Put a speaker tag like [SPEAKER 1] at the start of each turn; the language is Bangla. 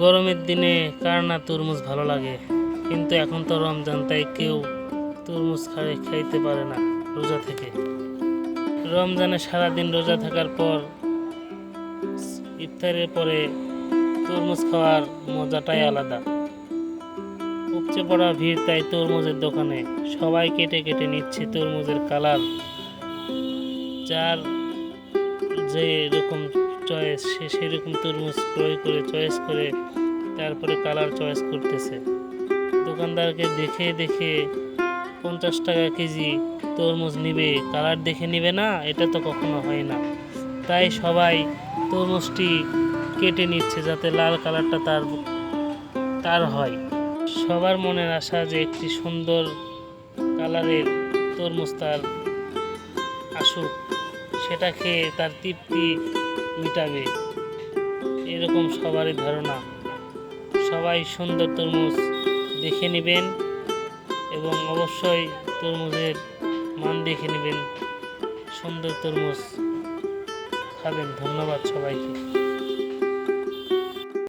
[SPEAKER 1] গরমের দিনে কার না তরমুজ ভালো লাগে, কিন্তু এখন তো রমজান, তাই কেউ তরমুজ খাইতে পারে না রোজা থেকে। রমজানে সারাদিন রোজা থাকার পর ইফতারের পরে তরমুজ খাওয়ার মজাটাই আলাদা। উপচে পড়া ভিড়, তাই তরমুজের দোকানে সবাই কেটে কেটে নিচ্ছে তরমুজের কালার। যার যে রকম চয়েস, সে সেরকম তরমুজ ক্রয় করে চয়েস করে তারপরে কালার চয়েস করতেছে। দোকানদারকে দেখে দেখে 50 টাকা কেজি তরমুজ নিবে, কালার দেখে নিবে না, এটা তো কখনো হয় না। তাই সবাই তরমুজটি কেটে নিচ্ছে যাতে লাল কালারটা তার হয়। সবার মনের আশা যে একটি সুন্দর কালারের তরমুজ তার আসুক, সেটা খেয়ে তার তৃপ্তি মিটাবে, এরকম সবারই ধারণা। সবাই সুন্দর তরমুজ দেখে নেবেন এবং অবশ্যই তরমুজের মান দেখে নেবেন, সুন্দর তরমুজ খাবেন। ধন্যবাদ সবাইকে।